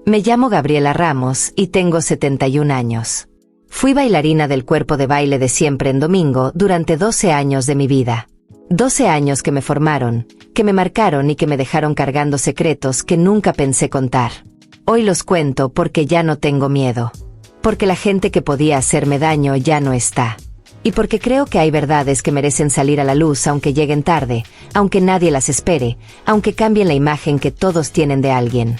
Me llamo Gabriela Ramos y tengo 71 años. Fui bailarina del cuerpo de baile de Siempre en Domingo durante 12 años de mi vida. 12 años que me formaron, que me marcaron y que me dejaron cargando secretos que nunca pensé contar. Hoy los cuento porque ya no tengo miedo. Porque la gente que podía hacerme daño ya no está. Y porque creo que hay verdades que merecen salir a la luz aunque lleguen tarde, aunque nadie las espere, aunque cambien la imagen que todos tienen de alguien.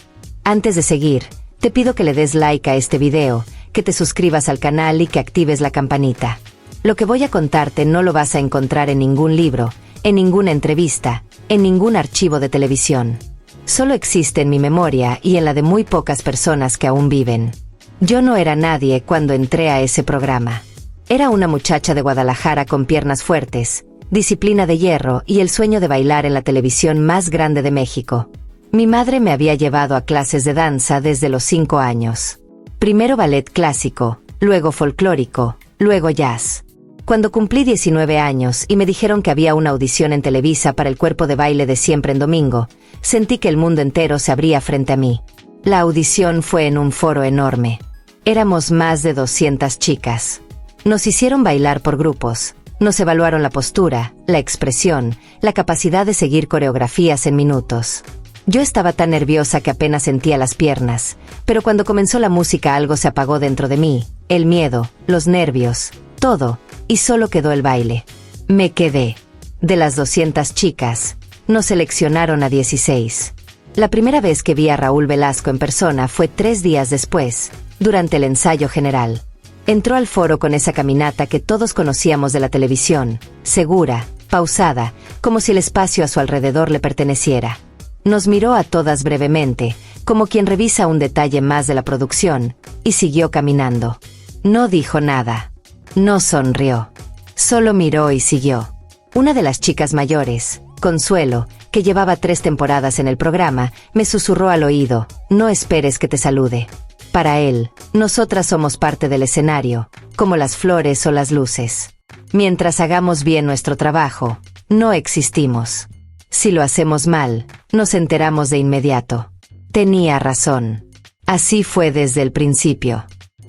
Antes de seguir, te pido que le des like a este video, que te suscribas al canal y que actives la campanita. Lo que voy a contarte no lo vas a encontrar en ningún libro, en ninguna entrevista, en ningún archivo de televisión. Solo existe en mi memoria y en la de muy pocas personas que aún viven. Yo no era nadie cuando entré a ese programa. Era una muchacha de Guadalajara con piernas fuertes, disciplina de hierro y el sueño de bailar en la televisión más grande de México. Mi madre me había llevado a clases de danza desde los 5 años. Primero ballet clásico, luego folclórico, luego jazz. Cuando cumplí 19 años y me dijeron que había una audición en Televisa para el cuerpo de baile de Siempre en Domingo, sentí que el mundo entero se abría frente a mí. La audición fue en un foro enorme. Éramos más de 200 chicas. Nos hicieron bailar por grupos. Nos evaluaron la postura, la expresión, la capacidad de seguir coreografías en minutos. Yo estaba tan nerviosa que apenas sentía las piernas, pero cuando comenzó la música algo se apagó dentro de mí, el miedo, los nervios, todo, y solo quedó el baile. Me quedé. De las 200 chicas, nos seleccionaron a 16. La primera vez que vi a Raúl Velasco en persona fue 3 días después, durante el ensayo general. Entró al foro con esa caminata que todos conocíamos de la televisión, segura, pausada, como si el espacio a su alrededor le perteneciera. Nos miró a todas brevemente, como quien revisa un detalle más de la producción, y siguió caminando. No dijo nada. No sonrió. Solo miró y siguió. Una de las chicas mayores, Consuelo, que llevaba 3 temporadas en el programa, me susurró al oído: no esperes que te salude. Para él, nosotras somos parte del escenario, como las flores o las luces. Mientras hagamos bien nuestro trabajo, no existimos. Si lo hacemos mal, nos enteramos de inmediato. Tenía razón. Así fue desde el principio.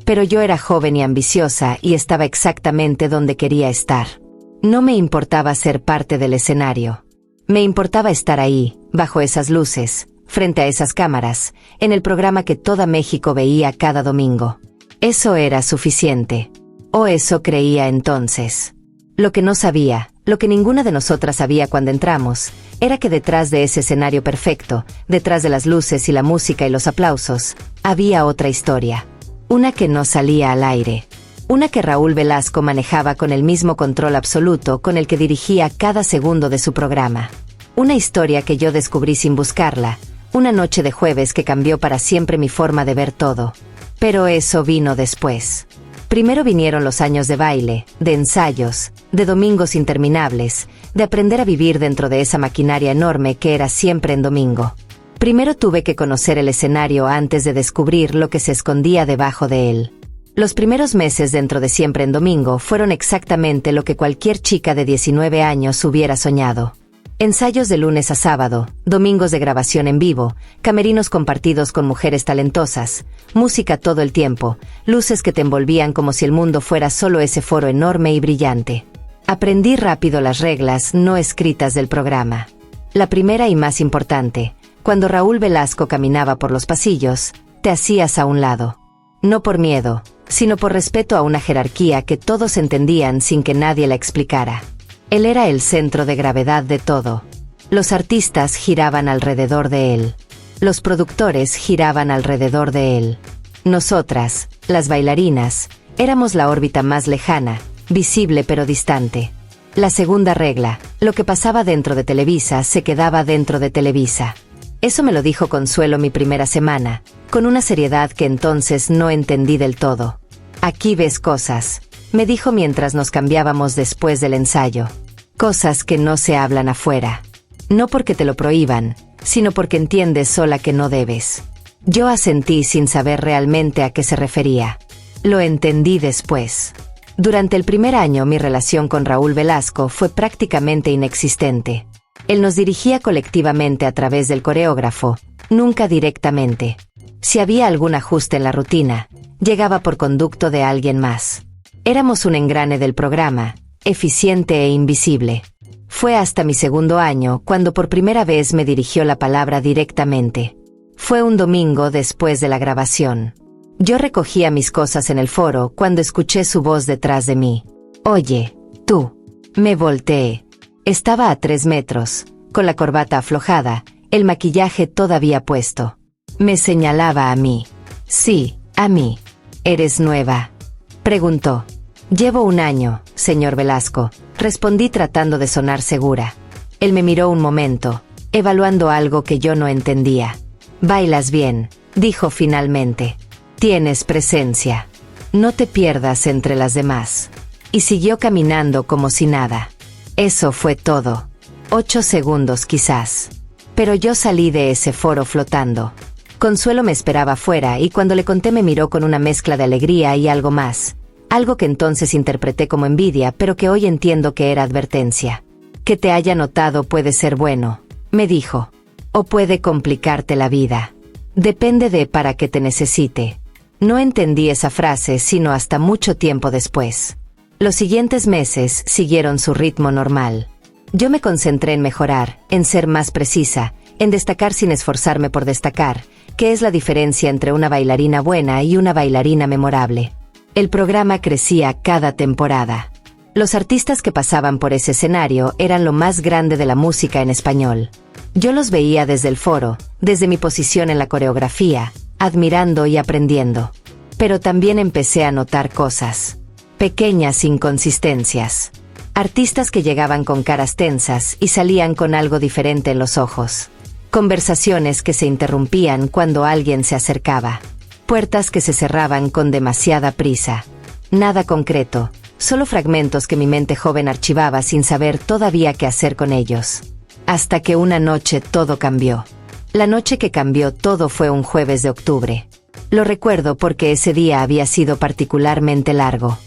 Pero yo era joven y ambiciosa y estaba exactamente donde quería estar. No me importaba ser parte del escenario. Me importaba estar ahí, bajo esas luces, frente a esas cámaras, en el programa que toda México veía cada domingo. Eso era suficiente. O eso creía entonces. Lo que no sabía, lo que ninguna de nosotras sabía cuando entramos, era que detrás de ese escenario perfecto, detrás de las luces y la música y los aplausos, había otra historia. Una que no salía al aire. Una que Raúl Velasco manejaba con el mismo control absoluto con el que dirigía cada segundo de su programa. Una historia que yo descubrí sin buscarla, una noche de jueves que cambió para siempre mi forma de ver todo. Pero eso vino después. Primero vinieron los años de baile, de ensayos, de domingos interminables, de aprender a vivir dentro de esa maquinaria enorme que era Siempre en Domingo. Primero tuve que conocer el escenario antes de descubrir lo que se escondía debajo de él. Los primeros meses dentro de Siempre en Domingo fueron exactamente lo que cualquier chica de 19 años hubiera soñado. Ensayos de lunes a sábado, domingos de grabación en vivo, camerinos compartidos con mujeres talentosas, música todo el tiempo, luces que te envolvían como si el mundo fuera solo ese foro enorme y brillante. Aprendí rápido las reglas no escritas del programa. La primera y más importante: cuando Raúl Velasco caminaba por los pasillos, te hacías a un lado. No por miedo, sino por respeto a una jerarquía que todos entendían sin que nadie la explicara. Él era el centro de gravedad de todo. Los artistas giraban alrededor de él. Los productores giraban alrededor de él. Nosotras, las bailarinas, éramos la órbita más lejana, visible pero distante. La segunda regla: lo que pasaba dentro de Televisa se quedaba dentro de Televisa. Eso me lo dijo Consuelo mi primera semana, con una seriedad que entonces no entendí del todo. Aquí ves cosas, me dijo mientras nos cambiábamos después del ensayo. Cosas que no se hablan afuera. No porque te lo prohíban, sino porque entiendes sola que no debes. Yo asentí sin saber realmente a qué se refería. Lo entendí después. Durante el primer año mi relación con Raúl Velasco fue prácticamente inexistente. Él nos dirigía colectivamente a través del coreógrafo, nunca directamente. Si había algún ajuste en la rutina, llegaba por conducto de alguien más. Éramos un engrane del programa, eficiente e invisible. Fue hasta mi segundo año cuando por primera vez me dirigió la palabra directamente. Fue un domingo después de la grabación. Yo recogía mis cosas en el foro cuando escuché su voz detrás de mí. «Oye, tú». Me volteé. Estaba a 3 metros, con la corbata aflojada, el maquillaje todavía puesto. Me señalaba a mí. «Sí, a mí». «¿Eres nueva?», preguntó. «Llevo 1 año, señor Velasco», respondí tratando de sonar segura. Él me miró un momento, evaluando algo que yo no entendía. «Bailas bien», dijo finalmente. «Tienes presencia. No te pierdas entre las demás». Y siguió caminando como si nada. Eso fue todo. 8 segundos quizás. Pero yo salí de ese foro flotando. Consuelo me esperaba afuera y cuando le conté me miró con una mezcla de alegría y algo más. Algo que entonces interpreté como envidia, pero que hoy entiendo que era advertencia. «Que te haya notado puede ser bueno», me dijo. «O puede complicarte la vida. Depende de para qué te necesite». No entendí esa frase sino hasta mucho tiempo después. Los siguientes meses siguieron su ritmo normal. Yo me concentré en mejorar, en ser más precisa, en destacar sin esforzarme por destacar, que es la diferencia entre una bailarina buena y una bailarina memorable. El programa crecía cada temporada. Los artistas que pasaban por ese escenario eran lo más grande de la música en español. Yo los veía desde el foro, desde mi posición en la coreografía, admirando y aprendiendo. Pero también empecé a notar cosas. Pequeñas inconsistencias. Artistas que llegaban con caras tensas y salían con algo diferente en los ojos. Conversaciones que se interrumpían cuando alguien se acercaba. Puertas que se cerraban con demasiada prisa. Nada concreto, solo fragmentos que mi mente joven archivaba sin saber todavía qué hacer con ellos. Hasta que una noche todo cambió. La noche que cambió todo fue un jueves de octubre. Lo recuerdo porque ese día había sido particularmente largo.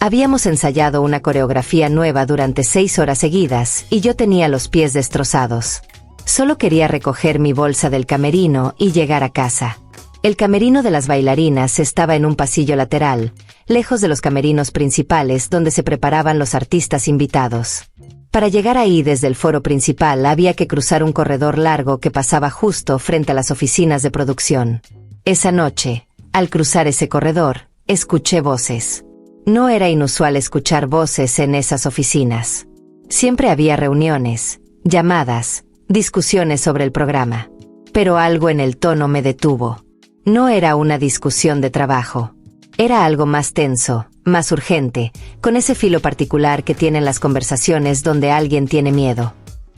Habíamos ensayado una coreografía nueva durante 6 horas seguidas y yo tenía los pies destrozados. Solo quería recoger mi bolsa del camerino y llegar a casa. El camerino de las bailarinas estaba en un pasillo lateral, lejos de los camerinos principales donde se preparaban los artistas invitados. Para llegar ahí desde el foro principal había que cruzar un corredor largo que pasaba justo frente a las oficinas de producción. Esa noche, al cruzar ese corredor, escuché voces. No era inusual escuchar voces en esas oficinas. Siempre había reuniones, llamadas, discusiones sobre el programa. Pero algo en el tono me detuvo. No era una discusión de trabajo. Era algo más tenso, más urgente, con ese filo particular que tienen las conversaciones donde alguien tiene miedo.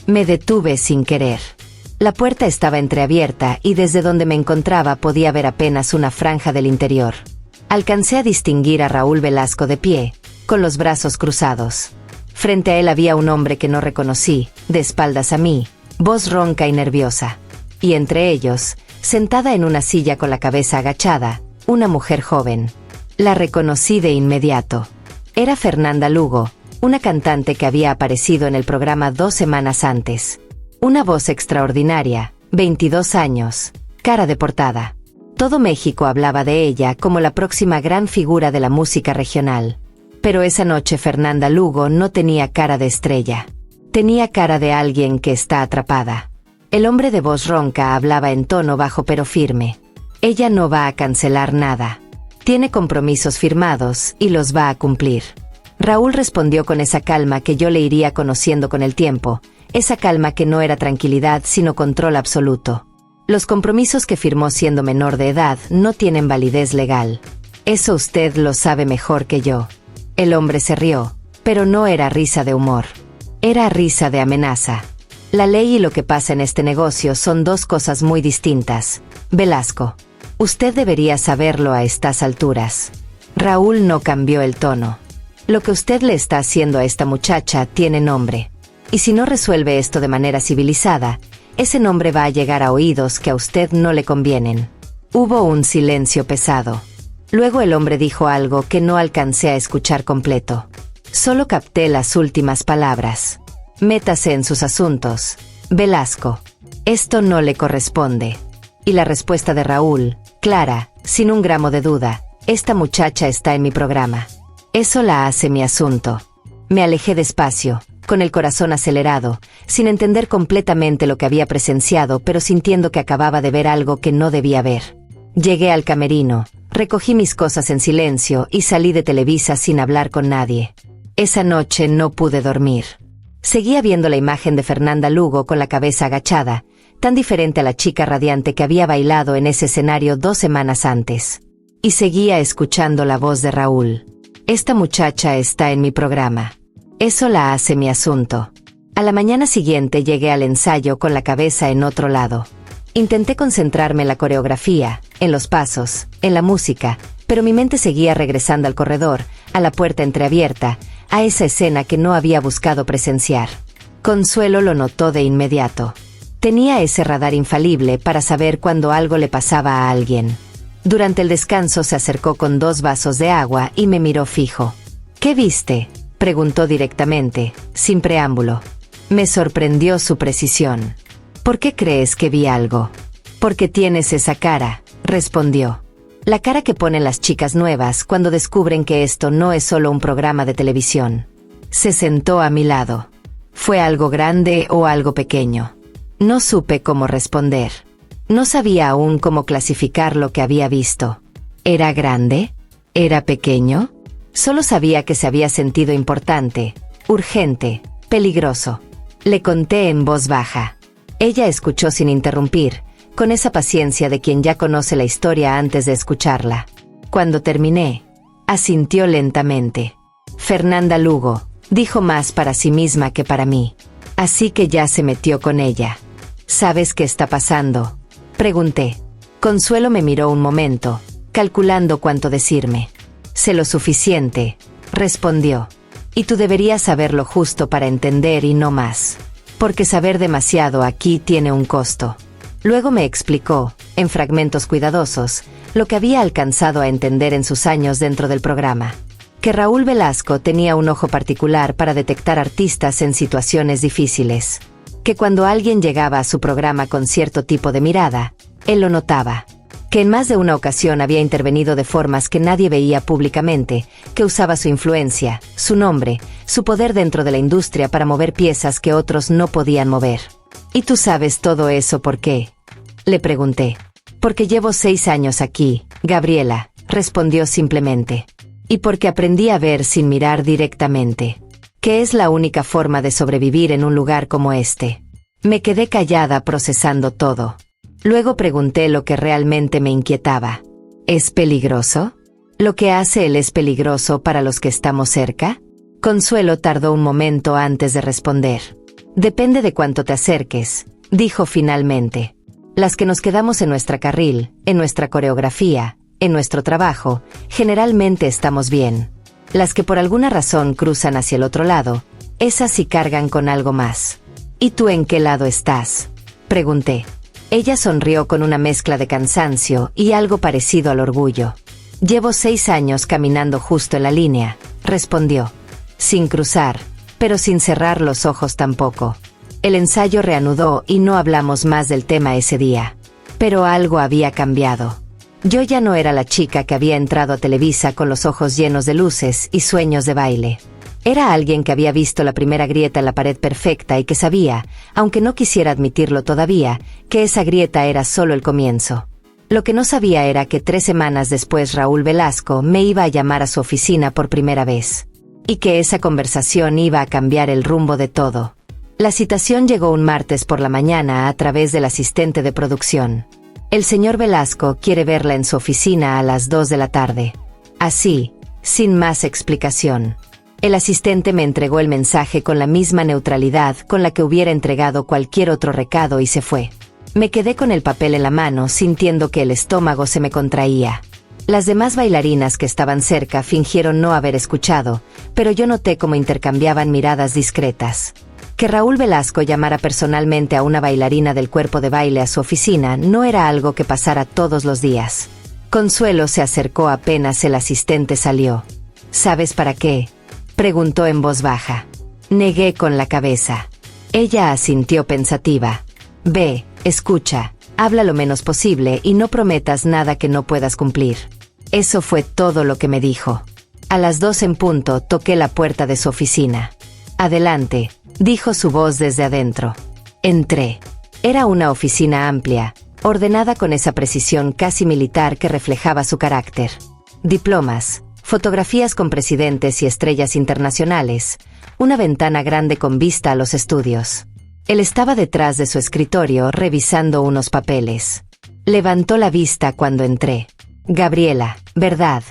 Me detuve sin querer. La puerta estaba entreabierta y desde donde me encontraba podía ver apenas una franja del interior. Alcancé a distinguir a Raúl Velasco de pie, con los brazos cruzados. Frente a él había un hombre que no reconocí, de espaldas a mí, voz ronca y nerviosa. Y entre ellos, sentada en una silla con la cabeza agachada, una mujer joven. La reconocí de inmediato. Era Fernanda Lugo, una cantante que había aparecido en el programa 2 semanas antes. Una voz extraordinaria, 22 años, cara de portada. Todo México hablaba de ella como la próxima gran figura de la música regional. Pero esa noche Fernanda Lugo no tenía cara de estrella. Tenía cara de alguien que está atrapada. El hombre de voz ronca hablaba en tono bajo pero firme. Ella no va a cancelar nada. Tiene compromisos firmados y los va a cumplir. Raúl respondió con esa calma que yo le iría conociendo con el tiempo, esa calma que no era tranquilidad sino control absoluto. Los compromisos que firmó siendo menor de edad no tienen validez legal. Eso usted lo sabe mejor que yo. El hombre se rió, pero no era risa de humor. Era risa de amenaza. La ley y lo que pasa en este negocio son 2 cosas muy distintas. Velasco. Usted debería saberlo a estas alturas. Raúl no cambió el tono. Lo que usted le está haciendo a esta muchacha tiene nombre. Y si no resuelve esto de manera civilizada, ese nombre va a llegar a oídos que a usted no le convienen. Hubo un silencio pesado. Luego el hombre dijo algo que no alcancé a escuchar completo. Solo capté las últimas palabras. Métase en sus asuntos, Velasco. Esto no le corresponde. Y la respuesta de Raúl, Clara, sin un gramo de duda, esta muchacha está en mi programa. Eso la hace mi asunto. Me alejé despacio, con el corazón acelerado, sin entender completamente lo que había presenciado, pero sintiendo que acababa de ver algo que no debía ver. Llegué al camerino, recogí mis cosas en silencio y salí de Televisa sin hablar con nadie. Esa noche no pude dormir. Seguía viendo la imagen de Fernanda Lugo con la cabeza agachada, tan diferente a la chica radiante que había bailado en ese escenario 2 semanas antes. Y seguía escuchando la voz de Raúl. Esta muchacha está en mi programa. Eso la hace mi asunto. A la mañana siguiente llegué al ensayo con la cabeza en otro lado. Intenté concentrarme en la coreografía, en los pasos, en la música, pero mi mente seguía regresando al corredor, a la puerta entreabierta, a esa escena que no había buscado presenciar. Consuelo lo notó de inmediato. Tenía ese radar infalible para saber cuando algo le pasaba a alguien. Durante el descanso se acercó con 2 vasos de agua y me miró fijo. ¿Qué viste?, preguntó directamente, sin preámbulo. Me sorprendió su precisión. ¿Por qué crees que vi algo? Porque tienes esa cara, respondió. La cara que ponen las chicas nuevas cuando descubren que esto no es solo un programa de televisión. Se sentó a mi lado. ¿Fue algo grande o algo pequeño? No supe cómo responder. No sabía aún cómo clasificar lo que había visto. ¿Era grande? ¿Era pequeño? Solo sabía que se había sentido importante, urgente, peligroso. Le conté en voz baja. Ella escuchó sin interrumpir, con esa paciencia de quien ya conoce la historia antes de escucharla. Cuando terminé, asintió lentamente. Fernanda Lugo, dijo más para sí misma que para mí. Así que ya se metió con ella. ¿Sabes qué está pasando?, pregunté. Consuelo me miró un momento, calculando cuánto decirme. Sé lo suficiente, respondió. Y tú deberías saber lo justo para entender y no más. Porque saber demasiado aquí tiene un costo. Luego me explicó, en fragmentos cuidadosos, lo que había alcanzado a entender en sus años dentro del programa. Que Raúl Velasco tenía un ojo particular para detectar artistas en situaciones difíciles. Que cuando alguien llegaba a su programa con cierto tipo de mirada, él lo notaba. Que en más de una ocasión había intervenido de formas que nadie veía públicamente, que usaba su influencia, su nombre, su poder dentro de la industria para mover piezas que otros no podían mover. ¿Y tú sabes todo eso por qué?, le pregunté. Porque llevo 6 años aquí, Gabriela, respondió simplemente. Y porque aprendí a ver sin mirar directamente. Que es la única forma de sobrevivir en un lugar como este. Me quedé callada procesando todo. Luego pregunté lo que realmente me inquietaba. ¿Es peligroso? ¿Lo que hace él es peligroso para los que estamos cerca? Consuelo tardó un momento antes de responder. Depende de cuánto te acerques, dijo finalmente. Las que nos quedamos en nuestra carril, en nuestra coreografía, en nuestro trabajo, generalmente estamos bien. Las que por alguna razón cruzan hacia el otro lado, esas sí cargan con algo más. ¿Y tú en qué lado estás?, pregunté. Ella sonrió con una mezcla de cansancio y algo parecido al orgullo. Llevo 6 años caminando justo en la línea, respondió. Sin cruzar, pero sin cerrar los ojos tampoco. El ensayo reanudó y no hablamos más del tema ese día. Pero algo había cambiado. Yo ya no era la chica que había entrado a Televisa con los ojos llenos de luces y sueños de baile. Era alguien que había visto la primera grieta en la pared perfecta y que sabía, aunque no quisiera admitirlo todavía, que esa grieta era solo el comienzo. Lo que no sabía era que 3 semanas después Raúl Velasco me iba a llamar a su oficina por primera vez. Y que esa conversación iba a cambiar el rumbo de todo. La citación llegó un martes por la mañana a través del asistente de producción. El señor Velasco quiere verla en su oficina a las 2 de la tarde. Así, sin más explicación. El asistente me entregó el mensaje con la misma neutralidad con la que hubiera entregado cualquier otro recado y se fue. Me quedé con el papel en la mano sintiendo que el estómago se me contraía. Las demás bailarinas que estaban cerca fingieron no haber escuchado, pero yo noté cómo intercambiaban miradas discretas. Que Raúl Velasco llamara personalmente a una bailarina del cuerpo de baile a su oficina no era algo que pasara todos los días. Consuelo se acercó apenas el asistente salió. ¿Sabes para qué?, preguntó en voz baja. Negué con la cabeza. Ella asintió pensativa. Ve, escucha, Habla lo menos posible y no prometas nada que no puedas cumplir. Eso fue todo lo que me dijo. A las 2 en punto toqué la puerta de su oficina. Adelante, dijo su voz desde adentro. Entré. Era una oficina amplia, ordenada con esa precisión casi militar que reflejaba su carácter. Diplomas, fotografías con presidentes y estrellas internacionales, una ventana grande con vista a los estudios. Él estaba detrás de su escritorio revisando unos papeles. Levantó la vista cuando entré. Gabriela, ¿verdad?,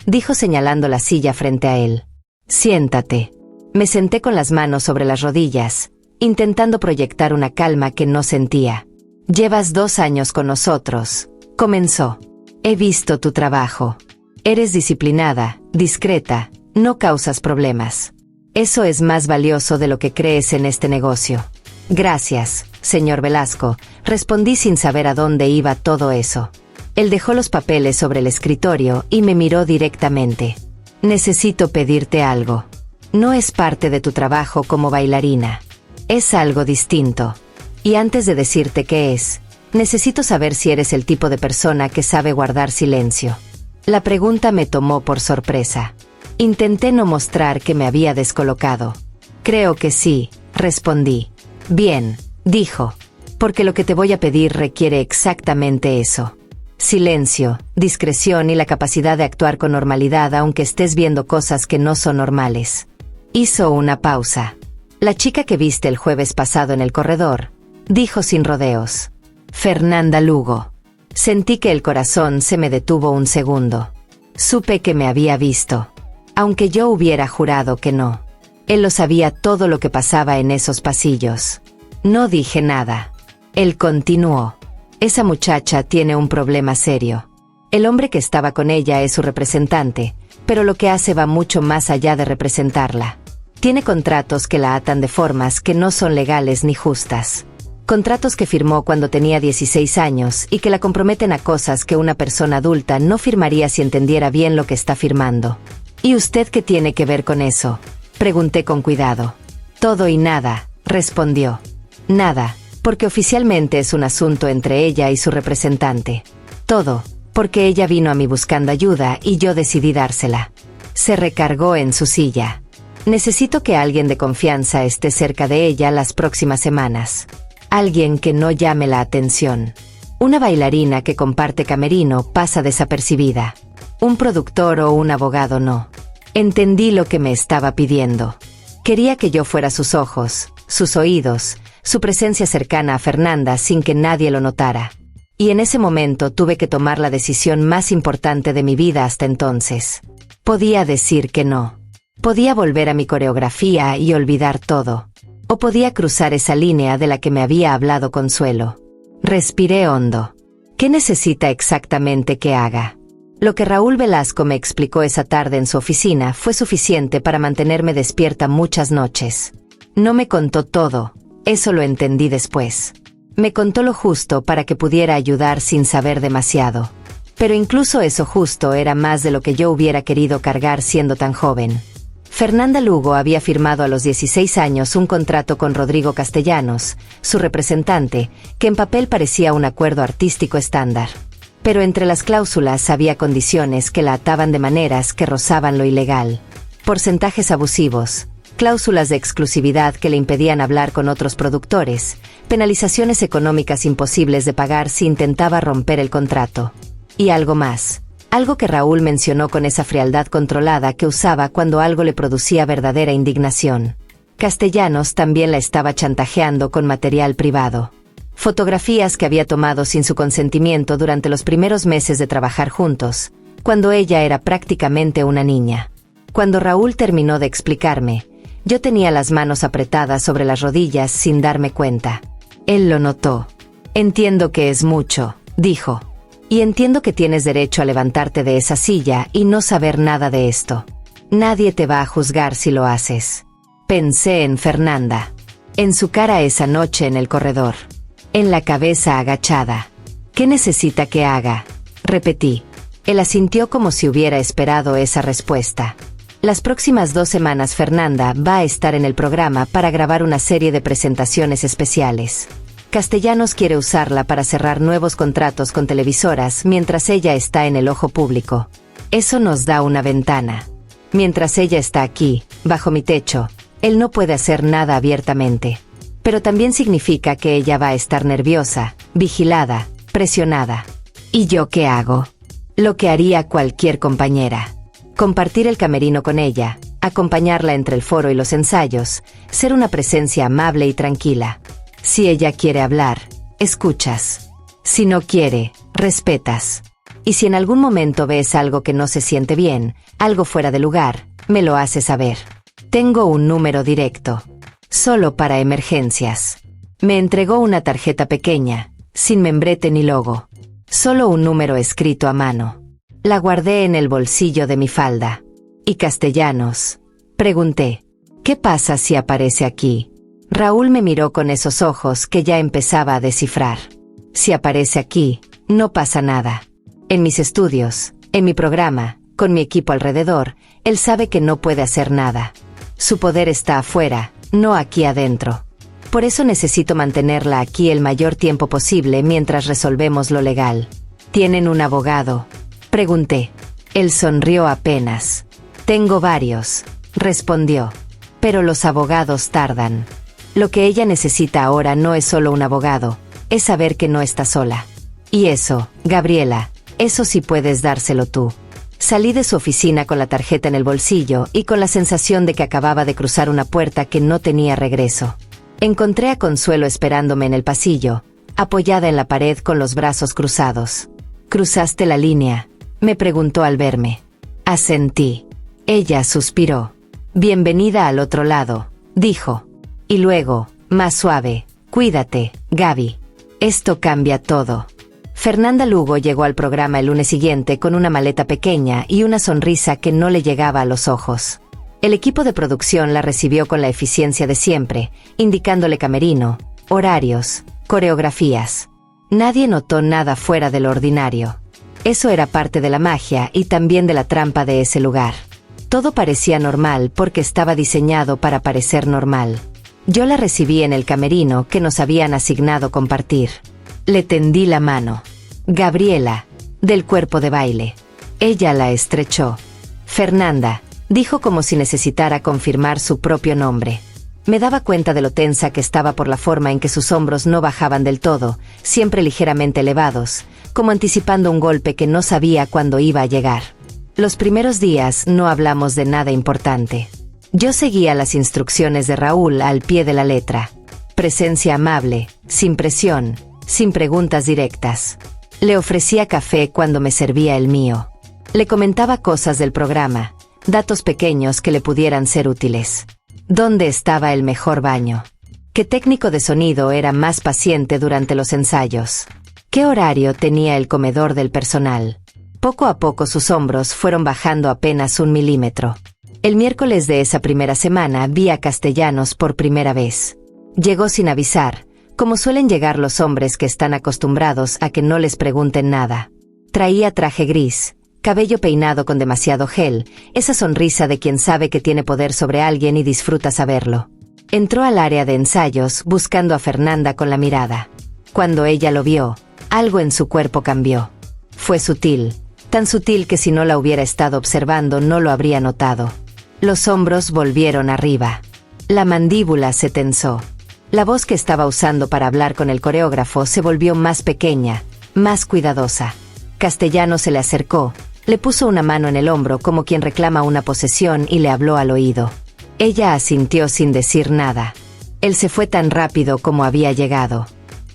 dijo señalando la silla frente a él. Siéntate. Me senté con las manos sobre las rodillas, intentando proyectar una calma que no sentía. Llevas 2 años con nosotros, comenzó. He visto tu trabajo. Eres disciplinada, discreta, no causas problemas. Eso es más valioso de lo que crees en este negocio. Gracias, señor Velasco, respondí sin saber a dónde iba todo eso. Él dejó los papeles sobre el escritorio y me miró directamente. Necesito pedirte algo. No es parte de tu trabajo como bailarina. Es algo distinto. Y antes de decirte qué es, necesito saber si eres el tipo de persona que sabe guardar silencio. La pregunta me tomó por sorpresa. Intenté no mostrar que me había descolocado. Creo que sí, respondí. Bien, dijo, porque lo que te voy a pedir requiere exactamente eso. Silencio, discreción y la capacidad de actuar con normalidad aunque estés viendo cosas que no son normales. Hizo una pausa. La chica que viste el jueves pasado en el corredor, dijo sin rodeos. Fernanda Lugo. Sentí que el corazón se me detuvo un segundo. Supe que me había visto. Aunque yo hubiera jurado que no. Él lo sabía todo lo que pasaba en esos pasillos. No dije nada. Él continuó. Esa muchacha tiene un problema serio. El hombre que estaba con ella es su representante, pero lo que hace va mucho más allá de representarla. Tiene contratos que la atan de formas que no son legales ni justas. Contratos que firmó cuando tenía 16 años y que la comprometen a cosas que una persona adulta no firmaría si entendiera bien lo que está firmando. ¿Y usted qué tiene que ver con eso?, pregunté con cuidado. Todo y nada, respondió. Nada, porque oficialmente es un asunto entre ella y su representante. Todo, porque ella vino a mí buscando ayuda y yo decidí dársela. Se recargó en su silla. Necesito que alguien de confianza esté cerca de ella las próximas semanas. Alguien que no llame la atención. Una bailarina que comparte camerino pasa desapercibida. Un productor o un abogado no. Entendí lo que me estaba pidiendo. Quería que yo fuera sus ojos, sus oídos, su presencia cercana a Fernanda sin que nadie lo notara. Y en ese momento tuve que tomar la decisión más importante de mi vida hasta entonces. Podía decir que no. Podía volver a mi coreografía y olvidar todo. O podía cruzar esa línea de la que me había hablado Consuelo. Respiré hondo. ¿Qué necesita exactamente que haga? Lo que Raúl Velasco me explicó esa tarde en su oficina fue suficiente para mantenerme despierta muchas noches. No me contó todo, eso lo entendí después. Me contó lo justo para que pudiera ayudar sin saber demasiado. Pero incluso eso justo era más de lo que yo hubiera querido cargar siendo tan joven. Fernanda Lugo había firmado a los 16 años un contrato con Rodrigo Castellanos, su representante, que en papel parecía un acuerdo artístico estándar. Pero entre las cláusulas había condiciones que la ataban de maneras que rozaban lo ilegal. Porcentajes abusivos, cláusulas de exclusividad que le impedían hablar con otros productores, penalizaciones económicas imposibles de pagar si intentaba romper el contrato. Y algo más. Algo que Raúl mencionó con esa frialdad controlada que usaba cuando algo le producía verdadera indignación. Castellanos también la estaba chantajeando con material privado. Fotografías que había tomado sin su consentimiento durante los primeros meses de trabajar juntos, cuando ella era prácticamente una niña. Cuando Raúl terminó de explicarme, yo tenía las manos apretadas sobre las rodillas sin darme cuenta. Él lo notó. Entiendo que es mucho, dijo. Y entiendo que tienes derecho a levantarte de esa silla y no saber nada de esto. Nadie te va a juzgar si lo haces. Pensé en Fernanda. En su cara esa noche en el corredor. En la cabeza agachada. ¿Qué necesita que haga?, repetí. Él asintió como si hubiera esperado esa respuesta. Las próximas 2 semanas Fernanda va a estar en el programa para grabar una serie de presentaciones especiales. Castellanos quiere usarla para cerrar nuevos contratos con televisoras mientras ella está en el ojo público. Eso nos da una ventana. Mientras ella está aquí, bajo mi techo, él no puede hacer nada abiertamente. Pero también significa que ella va a estar nerviosa, vigilada, presionada. ¿Y yo qué hago? Lo que haría cualquier compañera. Compartir el camerino con ella, acompañarla entre el foro y los ensayos, ser una presencia amable y tranquila. Si ella quiere hablar, escuchas. Si no quiere, respetas. Y si en algún momento ves algo que no se siente bien, algo fuera de lugar, me lo haces saber. Tengo un número directo. Solo para emergencias. Me entregó una tarjeta pequeña, sin membrete ni logo. Solo un número escrito a mano. La guardé en el bolsillo de mi falda. ¿Y Castellanos? Pregunté. ¿Qué pasa si aparece aquí? Raúl me miró con esos ojos que ya empezaba a descifrar. Si aparece aquí, no pasa nada. En mis estudios, en mi programa, con mi equipo alrededor, él sabe que no puede hacer nada. Su poder está afuera, no aquí adentro. Por eso necesito mantenerla aquí el mayor tiempo posible mientras resolvemos lo legal. ¿Tienen un abogado? Pregunté. Él sonrió apenas. Tengo varios, respondió. Pero los abogados tardan. Lo que ella necesita ahora no es solo un abogado, es saber que no está sola. Y eso, Gabriela, eso sí puedes dárselo tú. Salí de su oficina con la tarjeta en el bolsillo y con la sensación de que acababa de cruzar una puerta que no tenía regreso. Encontré a Consuelo esperándome en el pasillo, apoyada en la pared con los brazos cruzados. ¿Cruzaste la línea?, me preguntó al verme. Asentí. Ella suspiró. Bienvenida al otro lado, dijo. Y luego, más suave, cuídate, Gaby. Esto cambia todo. Fernanda Lugo llegó al programa el lunes siguiente con una maleta pequeña y una sonrisa que no le llegaba a los ojos. El equipo de producción la recibió con la eficiencia de siempre, indicándole camerino, horarios, coreografías. Nadie notó nada fuera de lo ordinario. Eso era parte de la magia y también de la trampa de ese lugar. Todo parecía normal porque estaba diseñado para parecer normal. Yo la recibí en el camerino que nos habían asignado compartir. Le tendí la mano. Gabriela, del cuerpo de baile. Ella la estrechó. Fernanda, dijo como si necesitara confirmar su propio nombre. Me daba cuenta de lo tensa que estaba por la forma en que sus hombros no bajaban del todo, siempre ligeramente elevados, como anticipando un golpe que no sabía cuándo iba a llegar. Los primeros días no hablamos de nada importante. Yo seguía las instrucciones de Raúl al pie de la letra. Presencia amable, sin presión, sin preguntas directas. Le ofrecía café cuando me servía el mío. Le comentaba cosas del programa, datos pequeños que le pudieran ser útiles. ¿Dónde estaba el mejor baño? ¿Qué técnico de sonido era más paciente durante los ensayos? ¿Qué horario tenía el comedor del personal? Poco a poco sus hombros fueron bajando apenas 1 milímetro. El miércoles de esa primera semana vi a Castellanos por primera vez. Llegó sin avisar, como suelen llegar los hombres que están acostumbrados a que no les pregunten nada. Traía traje gris, cabello peinado con demasiado gel, esa sonrisa de quien sabe que tiene poder sobre alguien y disfruta saberlo. Entró al área de ensayos buscando a Fernanda con la mirada. Cuando ella lo vio, algo en su cuerpo cambió. Fue sutil, tan sutil que si no la hubiera estado observando no lo habría notado. Los hombros volvieron arriba. La mandíbula se tensó. La voz que estaba usando para hablar con el coreógrafo se volvió más pequeña, más cuidadosa. Castellanos se le acercó, le puso una mano en el hombro como quien reclama una posesión y le habló al oído. Ella asintió sin decir nada. Él se fue tan rápido como había llegado.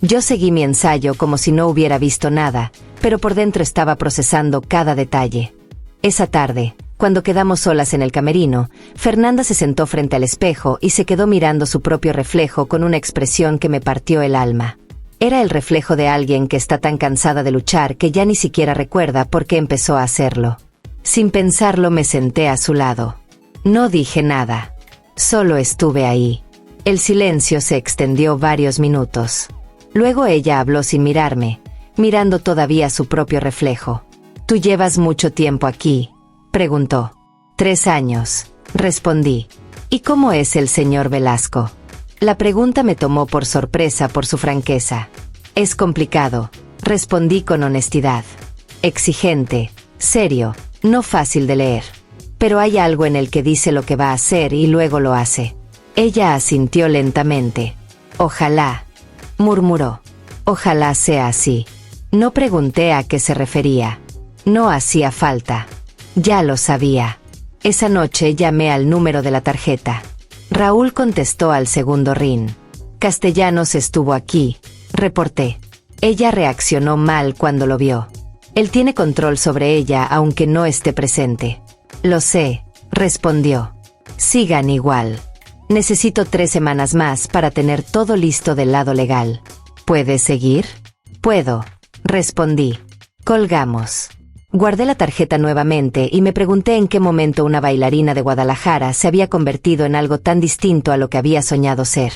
Yo seguí mi ensayo como si no hubiera visto nada, pero por dentro estaba procesando cada detalle. Esa tarde, cuando quedamos solas en el camerino, Fernanda se sentó frente al espejo y se quedó mirando su propio reflejo con una expresión que me partió el alma. Era el reflejo de alguien que está tan cansada de luchar que ya ni siquiera recuerda por qué empezó a hacerlo. Sin pensarlo me senté a su lado. No dije nada. Solo estuve ahí. El silencio se extendió varios minutos. Luego ella habló sin mirarme, mirando todavía su propio reflejo. ¿Tú llevas mucho tiempo aquí?, preguntó. 3 años, respondí. ¿Y cómo es el señor Velasco? La pregunta me tomó por sorpresa por su franqueza. Es complicado, respondí con honestidad. Exigente, serio, no fácil de leer. Pero hay algo en el que dice lo que va a hacer y luego lo hace. Ella asintió lentamente. Ojalá, murmuró. Ojalá sea así. No pregunté a qué se refería. No hacía falta. Ya lo sabía. Esa noche llamé al número de la tarjeta. Raúl contestó al segundo ring. Castellanos estuvo aquí, reporté. Ella reaccionó mal cuando lo vio. Él tiene control sobre ella aunque no esté presente. Lo sé, respondió. Sigan igual. Necesito 3 semanas más para tener todo listo del lado legal. ¿Puedes seguir? Puedo, respondí. Colgamos. Guardé la tarjeta nuevamente y me pregunté en qué momento una bailarina de Guadalajara se había convertido en algo tan distinto a lo que había soñado ser.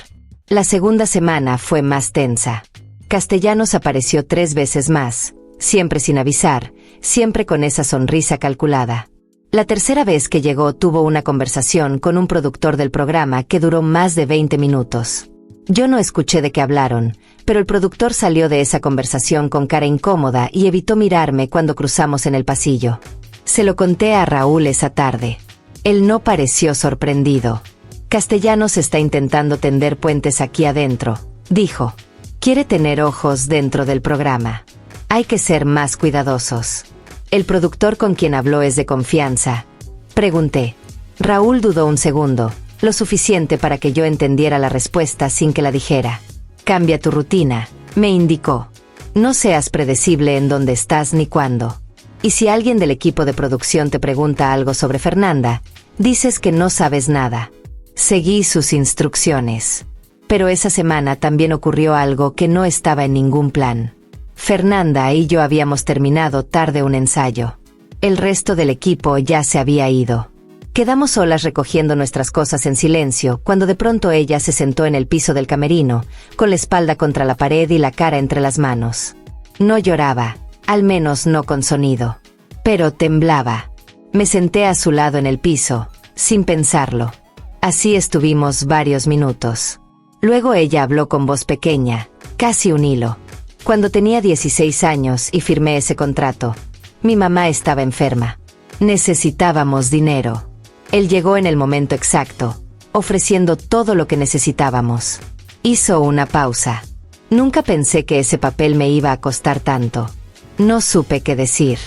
La segunda semana fue más tensa. Castellanos apareció 3 veces más, siempre sin avisar, siempre con esa sonrisa calculada. La tercera vez que llegó tuvo una conversación con un productor del programa que duró más de 20 minutos. Yo no escuché de qué hablaron, pero el productor salió de esa conversación con cara incómoda y evitó mirarme cuando cruzamos en el pasillo. Se lo conté a Raúl esa tarde. Él no pareció sorprendido. Castellanos está intentando tender puentes aquí adentro, dijo. Quiere tener ojos dentro del programa. Hay que ser más cuidadosos. ¿El productor con quien habló es de confianza? Pregunté. Raúl dudó un segundo, lo suficiente para que yo entendiera la respuesta sin que la dijera. Cambia tu rutina, me indicó. No seas predecible en dónde estás ni cuándo. Y si alguien del equipo de producción te pregunta algo sobre Fernanda, dices que no sabes nada. Seguí sus instrucciones. Pero esa semana también ocurrió algo que no estaba en ningún plan. Fernanda y yo habíamos terminado tarde un ensayo. El resto del equipo ya se había ido. Quedamos solas recogiendo nuestras cosas en silencio, cuando de pronto ella se sentó en el piso del camerino, con la espalda contra la pared y la cara entre las manos. No lloraba, al menos no con sonido. Pero temblaba. Me senté a su lado en el piso, sin pensarlo. Así estuvimos varios minutos. Luego ella habló con voz pequeña, casi un hilo. Cuando tenía 16 años y firmé ese contrato, mi mamá estaba enferma. Necesitábamos dinero. Él llegó en el momento exacto, ofreciendo todo lo que necesitábamos. Hizo una pausa. Nunca pensé que ese papel me iba a costar tanto. No supe qué decir.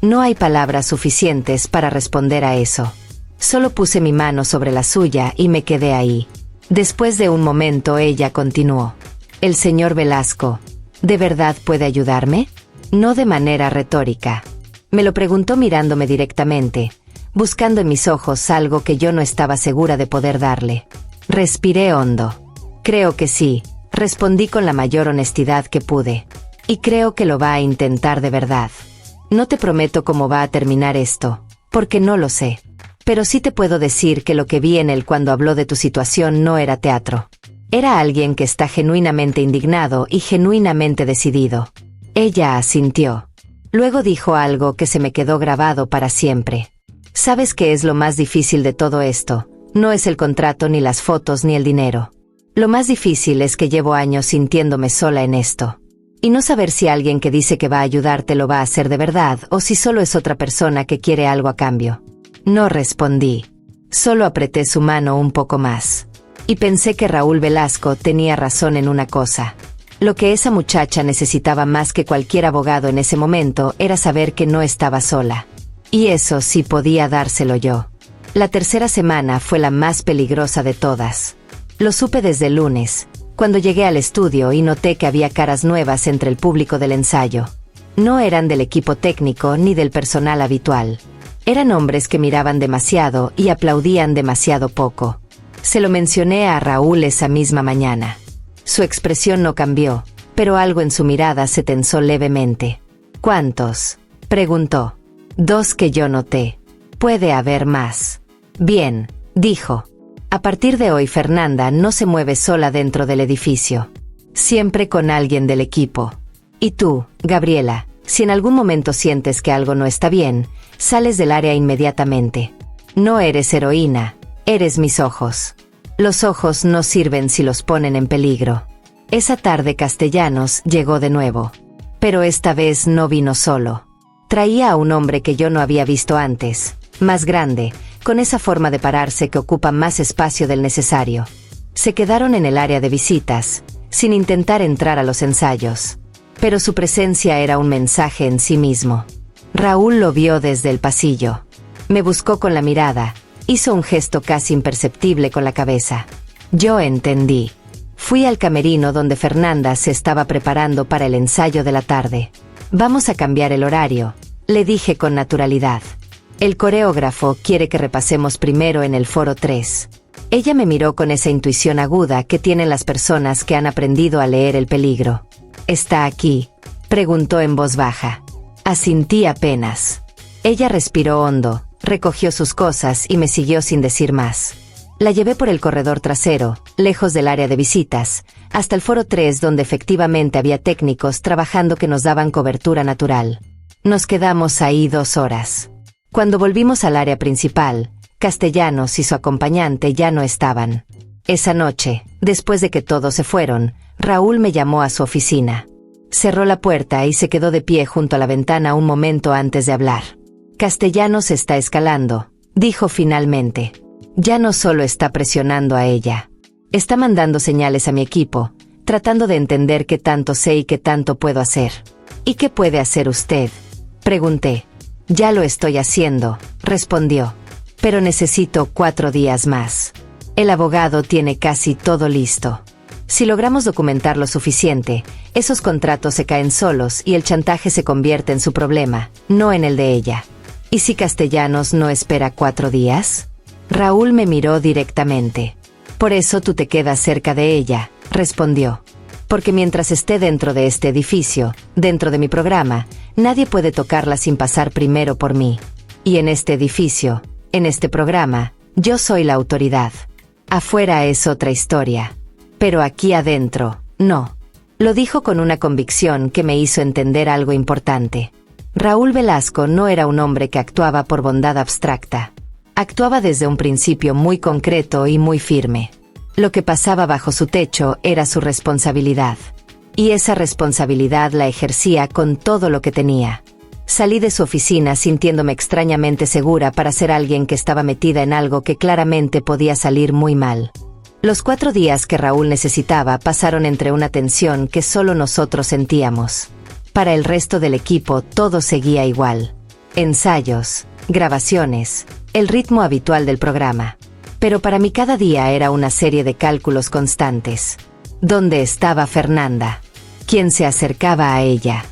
No hay palabras suficientes para responder a eso. Solo puse mi mano sobre la suya y me quedé ahí. Después de un momento ella continuó. El señor Velasco, ¿de verdad puede ayudarme? No de manera retórica. Me lo preguntó mirándome directamente, buscando en mis ojos algo que yo no estaba segura de poder darle. Respiré hondo. Creo que sí, respondí con la mayor honestidad que pude. Y creo que lo va a intentar de verdad. No te prometo cómo va a terminar esto, porque no lo sé. Pero sí te puedo decir que lo que vi en él cuando habló de tu situación no era teatro. Era alguien que está genuinamente indignado y genuinamente decidido. Ella asintió. Luego dijo algo que se me quedó grabado para siempre. ¿Sabes qué es lo más difícil de todo esto? No es el contrato, ni las fotos, ni el dinero. Lo más difícil es que llevo años sintiéndome sola en esto. Y no saber si alguien que dice que va a ayudarte lo va a hacer de verdad o si solo es otra persona que quiere algo a cambio. No respondí. Solo apreté su mano un poco más. Y pensé que Raúl Velasco tenía razón en una cosa. Lo que esa muchacha necesitaba más que cualquier abogado en ese momento era saber que no estaba sola. Y eso sí podía dárselo yo. La tercera semana fue la más peligrosa de todas. Lo supe desde el lunes, cuando llegué al estudio y noté que había caras nuevas entre el público del ensayo. No eran del equipo técnico ni del personal habitual. Eran hombres que miraban demasiado y aplaudían demasiado poco. Se lo mencioné a Raúl esa misma mañana. Su expresión no cambió, pero algo en su mirada se tensó levemente. ¿Cuántos?, preguntó. 2 que yo noté. Puede haber más. Bien, dijo. A partir de hoy Fernanda no se mueve sola dentro del edificio. Siempre con alguien del equipo. Y tú, Gabriela, si en algún momento sientes que algo no está bien, sales del área inmediatamente. No eres heroína, eres mis ojos. Los ojos no sirven si los ponen en peligro. Esa tarde Castellanos llegó de nuevo. Pero esta vez no vino solo. Traía a un hombre que yo no había visto antes, más grande, con esa forma de pararse que ocupa más espacio del necesario. Se quedaron en el área de visitas, sin intentar entrar a los ensayos. Pero su presencia era un mensaje en sí mismo. Raúl lo vio desde el pasillo. Me buscó con la mirada, hizo un gesto casi imperceptible con la cabeza. Yo entendí. Fui al camerino donde Fernanda se estaba preparando para el ensayo de la tarde. Vamos a cambiar el horario, le dije con naturalidad. El coreógrafo quiere que repasemos primero en el foro 3. Ella me miró con esa intuición aguda que tienen las personas que han aprendido a leer el peligro. ¿Está aquí?, preguntó en voz baja. Asintí apenas. Ella respiró hondo, recogió sus cosas y me siguió sin decir más. La llevé por el corredor trasero, lejos del área de visitas, hasta el foro 3 donde efectivamente había técnicos trabajando que nos daban cobertura natural. Nos quedamos ahí 2 horas. Cuando volvimos al área principal, Castellanos y su acompañante ya no estaban. Esa noche, después de que todos se fueron, Raúl me llamó a su oficina. Cerró la puerta y se quedó de pie junto a la ventana un momento antes de hablar. Castellanos está escalando, dijo finalmente. Ya no solo está presionando a ella. Está mandando señales a mi equipo, tratando de entender qué tanto sé y qué tanto puedo hacer. ¿Y qué puede hacer usted?, pregunté. Ya lo estoy haciendo, respondió. Pero necesito 4 días más. El abogado tiene casi todo listo. Si logramos documentar lo suficiente, esos contratos se caen solos y el chantaje se convierte en su problema, no en el de ella. ¿Y si Castellanos no espera 4 días? Raúl me miró directamente. Por eso tú te quedas cerca de ella, respondió. Porque mientras esté dentro de este edificio, dentro de mi programa, nadie puede tocarla sin pasar primero por mí. Y en este edificio, en este programa, yo soy la autoridad. Afuera es otra historia. Pero aquí adentro, no. Lo dijo con una convicción que me hizo entender algo importante. Raúl Velasco no era un hombre que actuaba por bondad abstracta. Actuaba desde un principio muy concreto y muy firme. Lo que pasaba bajo su techo era su responsabilidad. Y esa responsabilidad la ejercía con todo lo que tenía. Salí de su oficina sintiéndome extrañamente segura para ser alguien que estaba metida en algo que claramente podía salir muy mal. Los 4 días que Raúl necesitaba pasaron entre una tensión que solo nosotros sentíamos. Para el resto del equipo todo seguía igual. Ensayos, grabaciones, el ritmo habitual del programa. Pero para mí cada día era una serie de cálculos constantes. ¿Dónde estaba Fernanda? ¿Quién se acercaba a ella?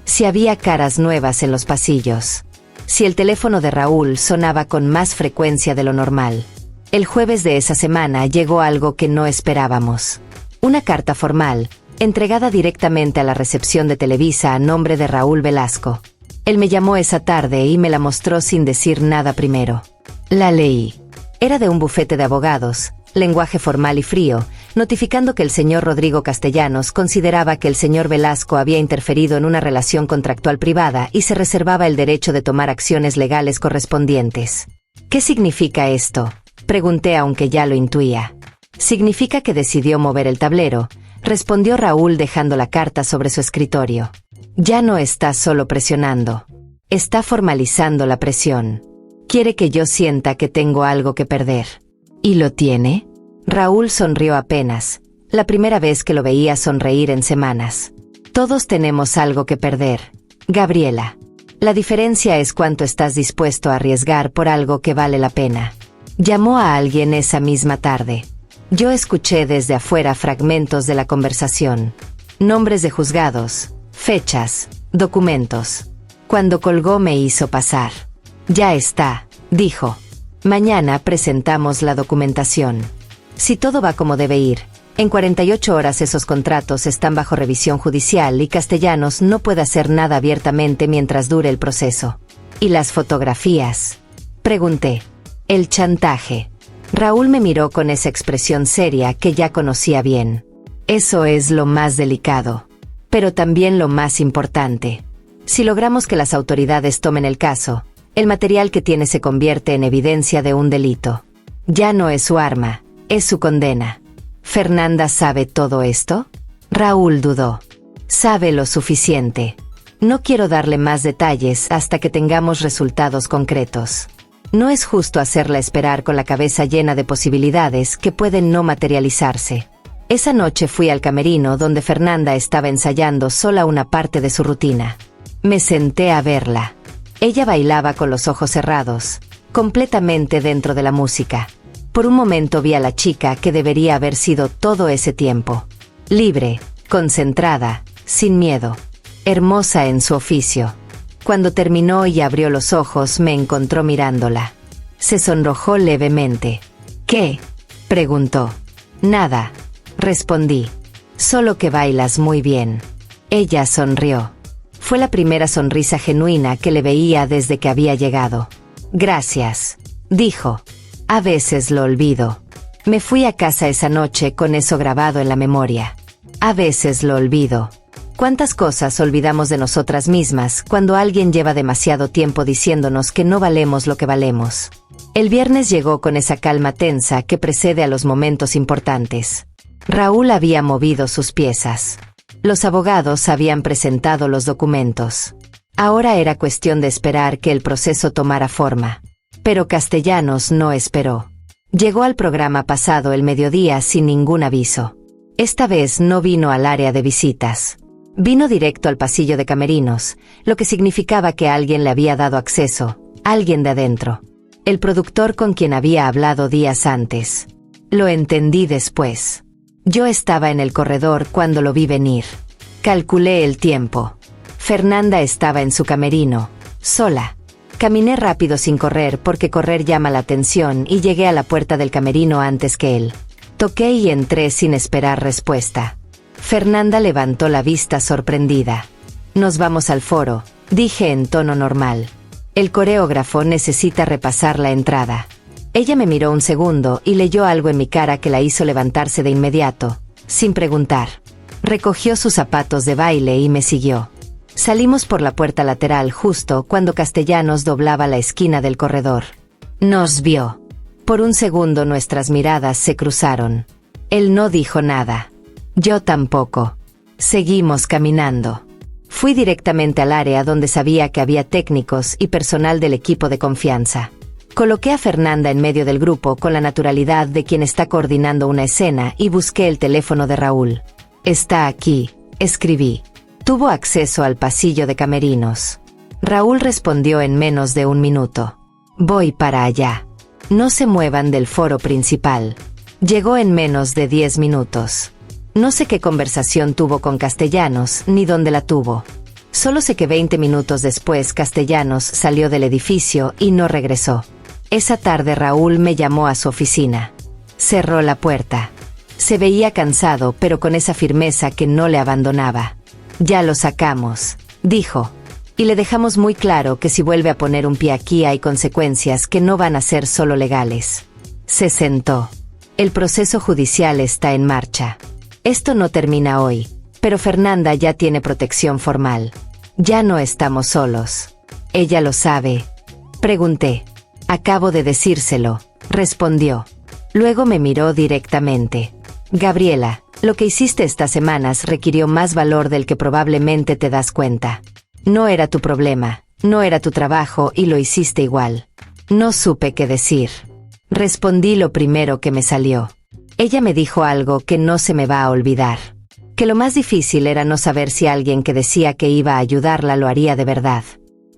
Si había caras nuevas en los pasillos. Si el teléfono de Raúl sonaba con más frecuencia de lo normal. El jueves de esa semana llegó algo que no esperábamos. Una carta formal, entregada directamente a la recepción de Televisa a nombre de Raúl Velasco. Él me llamó esa tarde y me la mostró sin decir nada primero. La leí. Era de un bufete de abogados, lenguaje formal y frío, notificando que el señor Rodrigo Castellanos consideraba que el señor Velasco había interferido en una relación contractual privada y se reservaba el derecho de tomar acciones legales correspondientes. ¿Qué significa esto?, pregunté aunque ya lo intuía. Significa que decidió mover el tablero, respondió Raúl dejando la carta sobre su escritorio. Ya no está solo presionando. Está formalizando la presión. Quiere que yo sienta que tengo algo que perder. ¿Y lo tiene? Raúl sonrió apenas, la primera vez que lo veía sonreír en semanas. Todos tenemos algo que perder, Gabriela. La diferencia es cuánto estás dispuesto a arriesgar por algo que vale la pena. Llamó a alguien esa misma tarde. Yo escuché desde afuera fragmentos de la conversación. Nombres de juzgados, fechas, documentos. Cuando colgó me hizo pasar. Ya está, dijo. Mañana presentamos la documentación. Si todo va como debe ir, en 48 horas esos contratos están bajo revisión judicial y Castellanos no puede hacer nada abiertamente mientras dure el proceso. ¿Y las fotografías?, pregunté. El chantaje. Raúl me miró con esa expresión seria que ya conocía bien. Eso es lo más delicado. Pero también lo más importante. Si logramos que las autoridades tomen el caso, el material que tiene se convierte en evidencia de un delito. Ya no es su arma, Es su condena. ¿Fernanda sabe todo esto? Raúl dudó. Sabe lo suficiente. No quiero darle más detalles hasta que tengamos resultados concretos. No es justo hacerla esperar con la cabeza llena de posibilidades que pueden no materializarse. Esa noche fui al camerino donde Fernanda estaba ensayando sola una parte de su rutina. Me senté a verla. Ella bailaba con los ojos cerrados, completamente dentro de la música. Por un momento vi a la chica que debería haber sido todo ese tiempo. Libre, concentrada, sin miedo. Hermosa en su oficio. Cuando terminó y abrió los ojos me encontró mirándola. Se sonrojó levemente. ¿Qué?, preguntó. Nada, respondí. Solo que bailas muy bien. Ella sonrió. Fue la primera sonrisa genuina que le veía desde que había llegado. Gracias, dijo. A veces lo olvido. Me fui a casa esa noche con eso grabado en la memoria. A veces lo olvido. ¿Cuántas cosas olvidamos de nosotras mismas cuando alguien lleva demasiado tiempo diciéndonos que no valemos lo que valemos? El viernes llegó con esa calma tensa que precede a los momentos importantes. Raúl había movido sus piezas. Los abogados habían presentado los documentos. Ahora era cuestión de esperar que el proceso tomara forma. Pero Castellanos no esperó. Llegó al programa pasado el mediodía sin ningún aviso. Esta vez no vino al área de visitas. Vino directo al pasillo de camerinos, lo que significaba que alguien le había dado acceso, alguien de adentro. El productor con quien había hablado días antes. Lo entendí después. Yo estaba en el corredor cuando lo vi venir. Calculé el tiempo. Fernanda estaba en su camerino, sola. Caminé rápido sin correr porque correr llama la atención y llegué a la puerta del camerino antes que él. Toqué y entré sin esperar respuesta. Fernanda levantó la vista sorprendida. Nos vamos al foro, dije en tono normal. El coreógrafo necesita repasar la entrada. Ella me miró un segundo y leyó algo en mi cara que la hizo levantarse de inmediato, sin preguntar. Recogió sus zapatos de baile y me siguió. Salimos por la puerta lateral justo cuando Castellanos doblaba la esquina del corredor. Nos vio. Por un segundo nuestras miradas se cruzaron. Él no dijo nada. Yo tampoco. Seguimos caminando. Fui directamente al área donde sabía que había técnicos y personal del equipo de confianza. Coloqué a Fernanda en medio del grupo con la naturalidad de quien está coordinando una escena y busqué el teléfono de Raúl. Está aquí, escribí. Tuvo acceso al pasillo de camerinos. Raúl respondió en menos de un minuto. Voy para allá. No se muevan del foro principal. Llegó en menos de 10 minutos. No sé qué conversación tuvo con Castellanos, ni dónde la tuvo. Solo sé que 20 minutos después Castellanos salió del edificio y no regresó. Esa tarde Raúl me llamó a su oficina. Cerró la puerta. Se veía cansado, pero con esa firmeza que no le abandonaba. Ya lo sacamos, dijo. Y le dejamos muy claro que si vuelve a poner un pie aquí hay consecuencias que no van a ser solo legales. Se sentó. El proceso judicial está en marcha. Esto no termina hoy, pero Fernanda ya tiene protección formal. Ya no estamos solos. ¿Ella lo sabe?, pregunté. Acabo de decírselo, respondió. Luego me miró directamente. Gabriela, lo que hiciste estas semanas requirió más valor del que probablemente te das cuenta. No era tu problema, no era tu trabajo y lo hiciste igual. No supe qué decir. Respondí lo primero que me salió. Ella me dijo algo que no se me va a olvidar. Que lo más difícil era no saber si alguien que decía que iba a ayudarla lo haría de verdad.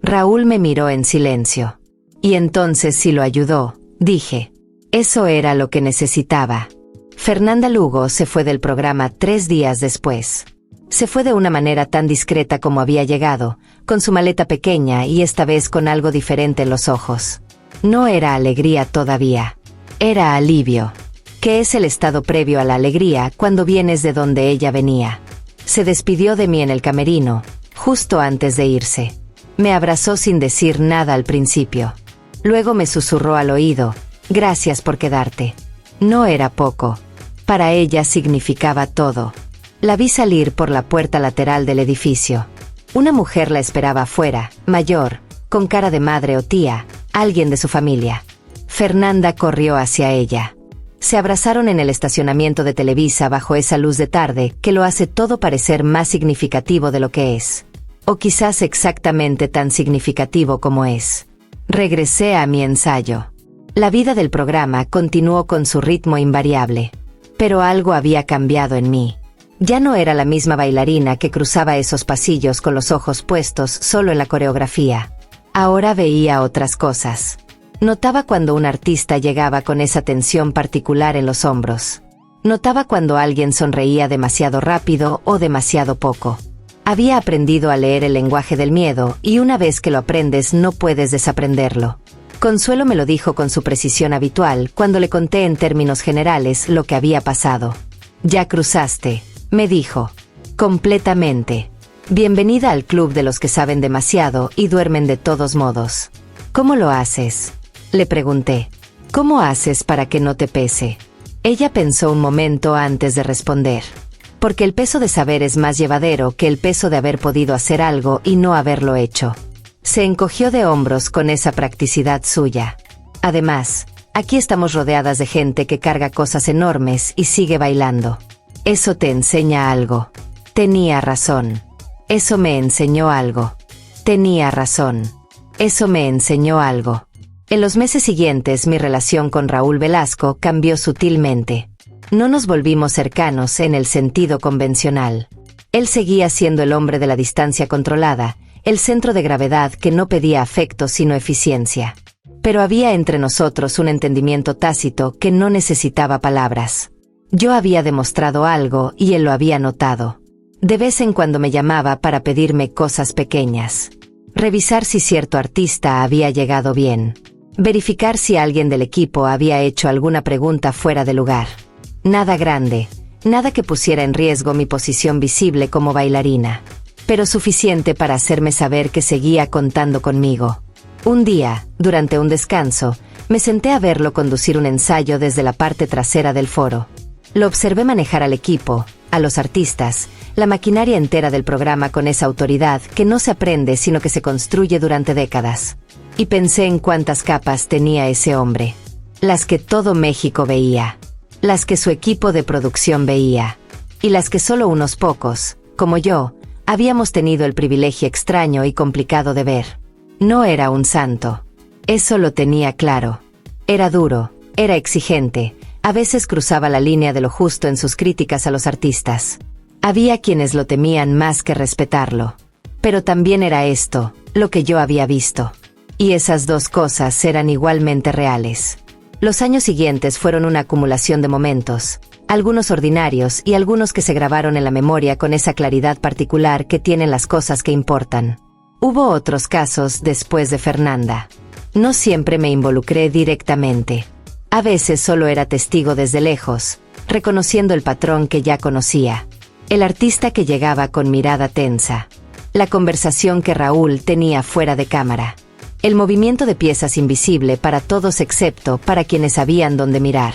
Raúl me miró en silencio. Y entonces si lo ayudó, dije. Eso era lo que necesitaba. Fernanda Lugo se fue del programa 3 días después. Se fue de una manera tan discreta como había llegado, con su maleta pequeña y esta vez con algo diferente en los ojos. No era alegría todavía. Era alivio. Que es el estado previo a la alegría cuando vienes de donde ella venía. Se despidió de mí en el camerino, justo antes de irse. Me abrazó sin decir nada al principio. Luego me susurró al oído, gracias por quedarte. No era poco. Para ella significaba todo. La vi salir por la puerta lateral del edificio. Una mujer la esperaba afuera, mayor, con cara de madre o tía, alguien de su familia. Fernanda corrió hacia ella. Se abrazaron en el estacionamiento de Televisa bajo esa luz de tarde que lo hace todo parecer más significativo de lo que es. O quizás exactamente tan significativo como es. Regresé a mi ensayo. La vida del programa continuó con su ritmo invariable. Pero algo había cambiado en mí. Ya no era la misma bailarina que cruzaba esos pasillos con los ojos puestos solo en la coreografía. Ahora veía otras cosas. Notaba cuando un artista llegaba con esa tensión particular en los hombros. Notaba cuando alguien sonreía demasiado rápido o demasiado poco. Había aprendido a leer el lenguaje del miedo y una vez que lo aprendes no puedes desaprenderlo. Consuelo me lo dijo con su precisión habitual cuando le conté en términos generales lo que había pasado. «Ya cruzaste», me dijo. «Completamente. Bienvenida al club de los que saben demasiado y duermen de todos modos». «¿Cómo lo haces?», le pregunté. «¿Cómo haces para que no te pese?». Ella pensó un momento antes de responder. «Porque el peso de saber es más llevadero que el peso de haber podido hacer algo y no haberlo hecho». Se encogió de hombros con esa practicidad suya. «Además, aquí estamos rodeadas de gente que carga cosas enormes y sigue bailando. Eso te enseña algo». Tenía razón. Eso me enseñó algo. Tenía razón. Eso me enseñó algo. En los meses siguientes mi relación con Raúl Velasco cambió sutilmente. No nos volvimos cercanos en el sentido convencional. Él seguía siendo el hombre de la distancia controlada, el centro de gravedad que no pedía afecto sino eficiencia. Pero había entre nosotros un entendimiento tácito que no necesitaba palabras. Yo había demostrado algo y él lo había notado. De vez en cuando me llamaba para pedirme cosas pequeñas. Revisar si cierto artista había llegado bien. Verificar si alguien del equipo había hecho alguna pregunta fuera de lugar. Nada grande, nada que pusiera en riesgo mi posición visible como bailarina. Pero suficiente para hacerme saber que seguía contando conmigo. Un día, durante un descanso, me senté a verlo conducir un ensayo desde la parte trasera del foro. Lo observé manejar al equipo, a los artistas, la maquinaria entera del programa con esa autoridad que no se aprende sino que se construye durante décadas. Y pensé en cuántas capas tenía ese hombre. Las que todo México veía. Las que su equipo de producción veía. Y las que solo unos pocos, como yo, habíamos tenido el privilegio extraño y complicado de ver. No era un santo. Eso lo tenía claro. Era duro, era exigente, a veces cruzaba la línea de lo justo en sus críticas a los artistas. Había quienes lo temían más que respetarlo. Pero también era esto, lo que yo había visto. Y esas dos cosas eran igualmente reales. Los años siguientes fueron una acumulación de momentos, algunos ordinarios y algunos que se grabaron en la memoria con esa claridad particular que tienen las cosas que importan. Hubo otros casos después de Fernanda. No siempre me involucré directamente. A veces solo era testigo desde lejos, reconociendo el patrón que ya conocía. El artista que llegaba con mirada tensa. La conversación que Raúl tenía fuera de cámara. El movimiento de piezas invisible para todos excepto para quienes sabían dónde mirar.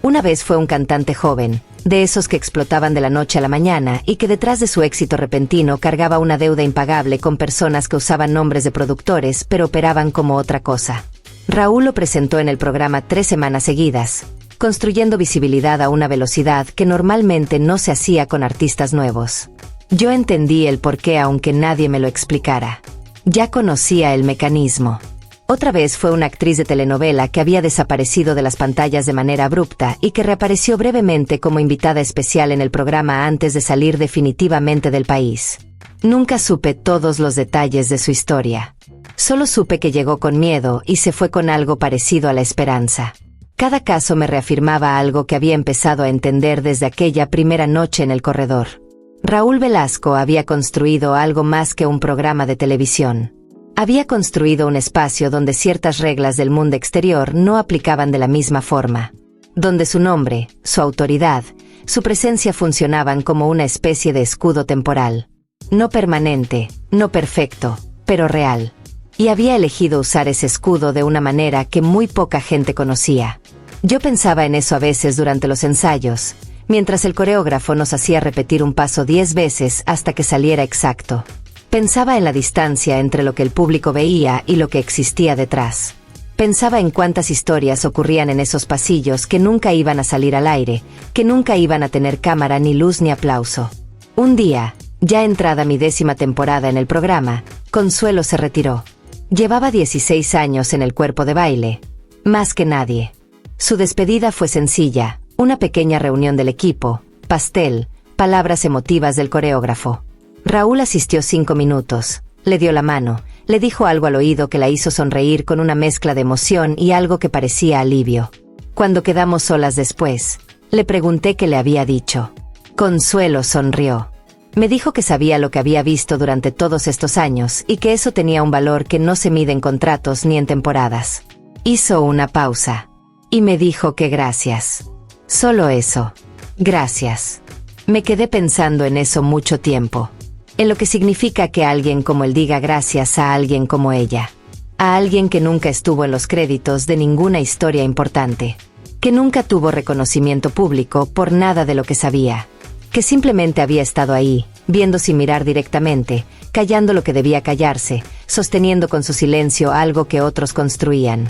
Una vez fue un cantante joven, de esos que explotaban de la noche a la mañana y que detrás de su éxito repentino cargaba una deuda impagable con personas que usaban nombres de productores pero operaban como otra cosa. Raúl lo presentó en el programa 3 semanas seguidas, construyendo visibilidad a una velocidad que normalmente no se hacía con artistas nuevos. Yo entendí el porqué aunque nadie me lo explicara. Ya conocía el mecanismo. Otra vez fue una actriz de telenovela que había desaparecido de las pantallas de manera abrupta y que reapareció brevemente como invitada especial en el programa antes de salir definitivamente del país. Nunca supe todos los detalles de su historia. Solo supe que llegó con miedo y se fue con algo parecido a la esperanza. Cada caso me reafirmaba algo que había empezado a entender desde aquella primera noche en el corredor. Raúl Velasco había construido algo más que un programa de televisión. Había construido un espacio donde ciertas reglas del mundo exterior no aplicaban de la misma forma. Donde su nombre, su autoridad, su presencia funcionaban como una especie de escudo temporal. No permanente, no perfecto, pero real. Y había elegido usar ese escudo de una manera que muy poca gente conocía. Yo pensaba en eso a veces durante los ensayos, mientras el coreógrafo nos hacía repetir un paso 10 veces hasta que saliera exacto. Pensaba en la distancia entre lo que el público veía y lo que existía detrás. Pensaba en cuántas historias ocurrían en esos pasillos que nunca iban a salir al aire, que nunca iban a tener cámara, ni luz, ni aplauso. Un día, ya entrada mi 10ª temporada en el programa, Consuelo se retiró. Llevaba 16 años en el cuerpo de baile. Más que nadie. Su despedida fue sencilla, una pequeña reunión del equipo, pastel, palabras emotivas del coreógrafo. Raúl asistió 5 minutos, le dio la mano, le dijo algo al oído que la hizo sonreír con una mezcla de emoción y algo que parecía alivio. Cuando quedamos solas después, le pregunté qué le había dicho. Consuelo sonrió. Me dijo que sabía lo que había visto durante todos estos años y que eso tenía un valor que no se mide en contratos ni en temporadas. Hizo una pausa. Y me dijo que gracias. Solo eso. Gracias. Me quedé pensando en eso mucho tiempo. En lo que significa que alguien como él diga gracias a alguien como ella. A alguien que nunca estuvo en los créditos de ninguna historia importante. Que nunca tuvo reconocimiento público por nada de lo que sabía. Que simplemente había estado ahí, viendo sin mirar directamente, callando lo que debía callarse, sosteniendo con su silencio algo que otros construían.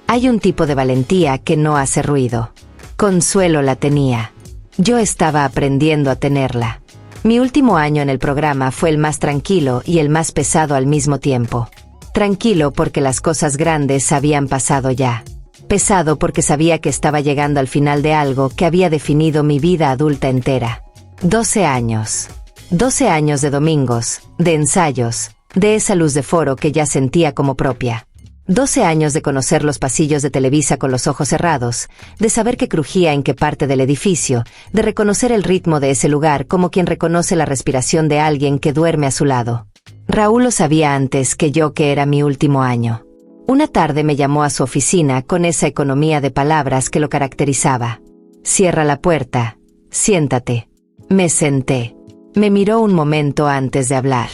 Hay un tipo de valentía que no hace ruido. Consuelo la tenía. Yo estaba aprendiendo a tenerla. Mi último año en el programa fue el más tranquilo y el más pesado al mismo tiempo. Tranquilo porque las cosas grandes habían pasado ya. Pesado porque sabía que estaba llegando al final de algo que había definido mi vida adulta entera. 12 años. 12 años de domingos, de ensayos, de esa luz de foro que ya sentía como propia. 12 años de conocer los pasillos de Televisa con los ojos cerrados, de saber que crujía en qué parte del edificio, de reconocer el ritmo de ese lugar como quien reconoce la respiración de alguien que duerme a su lado. Raúl lo sabía antes que yo que era mi último año. Una tarde me llamó a su oficina con esa economía de palabras que lo caracterizaba. Cierra la puerta, siéntate. Me senté. Me miró un momento antes de hablar.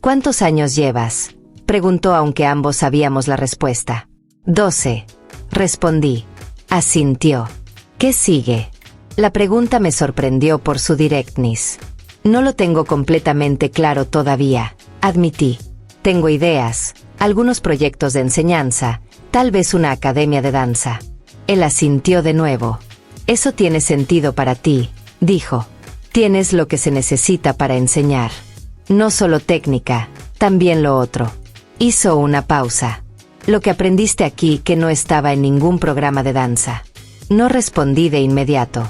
¿Cuántos años llevas?, preguntó aunque ambos sabíamos la respuesta. 12. Respondí. Asintió. ¿Qué sigue? La pregunta me sorprendió por su directness. No lo tengo completamente claro todavía, admití. Tengo ideas, algunos proyectos de enseñanza, tal vez una academia de danza. Él asintió de nuevo. Eso tiene sentido para ti, dijo. Tienes lo que se necesita para enseñar. No solo técnica, también lo otro. Hizo una pausa. Lo que aprendiste aquí que no estaba en ningún programa de danza. No respondí de inmediato.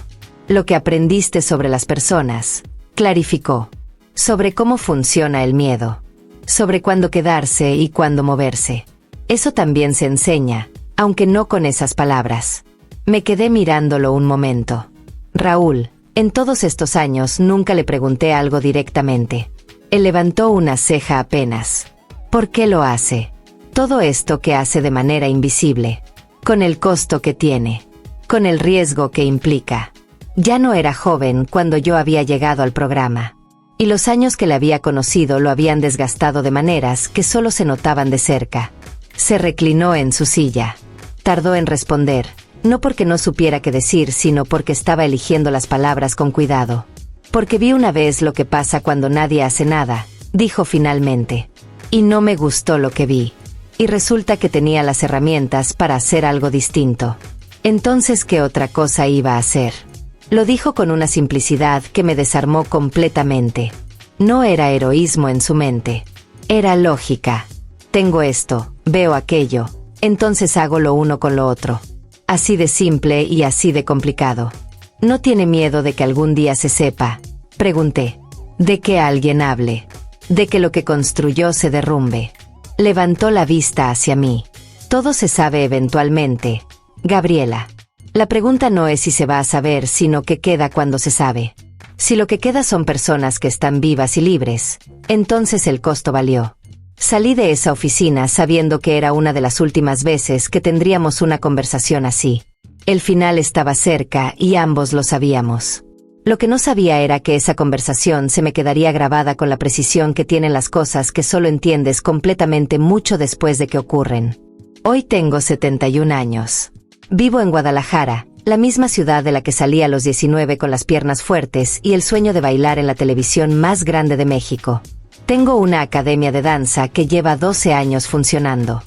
Lo que aprendiste sobre las personas, clarificó. Sobre cómo funciona el miedo. Sobre cuándo quedarse y cuándo moverse. Eso también se enseña, aunque no con esas palabras. Me quedé mirándolo un momento. Raúl, en todos estos años nunca le pregunté algo directamente. Él levantó una ceja apenas. ¿Por qué lo hace? Todo esto que hace de manera invisible. Con el costo que tiene. Con el riesgo que implica. Ya no era joven cuando yo había llegado al programa. Y los años que le había conocido lo habían desgastado de maneras que solo se notaban de cerca. Se reclinó en su silla. Tardó en responder, no porque no supiera qué decir, sino porque estaba eligiendo las palabras con cuidado. Porque vi una vez lo que pasa cuando nadie hace nada, dijo finalmente. Y no me gustó lo que vi. Y resulta que tenía las herramientas para hacer algo distinto. Entonces, ¿qué otra cosa iba a hacer? Lo dijo con una simplicidad que me desarmó completamente. No era heroísmo en su mente. Era lógica. Tengo esto, veo aquello, entonces hago lo uno con lo otro. Así de simple y así de complicado. ¿No tiene miedo de que algún día se sepa? Pregunté. De que alguien hable. De que lo que construyó se derrumbe. Levantó la vista hacia mí. Todo se sabe eventualmente, Gabriela. La pregunta no es si se va a saber, sino qué queda cuando se sabe. Si lo que queda son personas que están vivas y libres, entonces el costo valió. Salí de esa oficina sabiendo que era una de las últimas veces que tendríamos una conversación así. El final estaba cerca y ambos lo sabíamos. Lo que no sabía era que esa conversación se me quedaría grabada con la precisión que tienen las cosas que solo entiendes completamente mucho después de que ocurren. Hoy tengo 71 años. Vivo en Guadalajara, la misma ciudad de la que salí a los 19 con las piernas fuertes y el sueño de bailar en la televisión más grande de México. Tengo una academia de danza que lleva 12 años funcionando.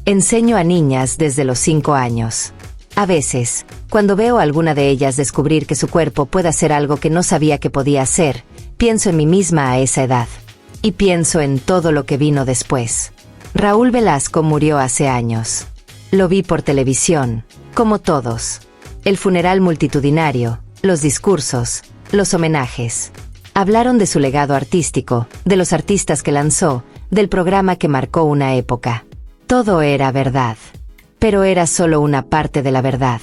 Enseño a niñas desde los 5 años. A veces, cuando veo a alguna de ellas descubrir que su cuerpo puede hacer algo que no sabía que podía hacer, pienso en mí misma a esa edad. Y pienso en todo lo que vino después. Raúl Velasco murió hace años. Lo vi por televisión, como todos. El funeral multitudinario, los discursos, los homenajes. Hablaron de su legado artístico, de los artistas que lanzó, del programa que marcó una época. Todo era verdad. Pero era solo una parte de la verdad.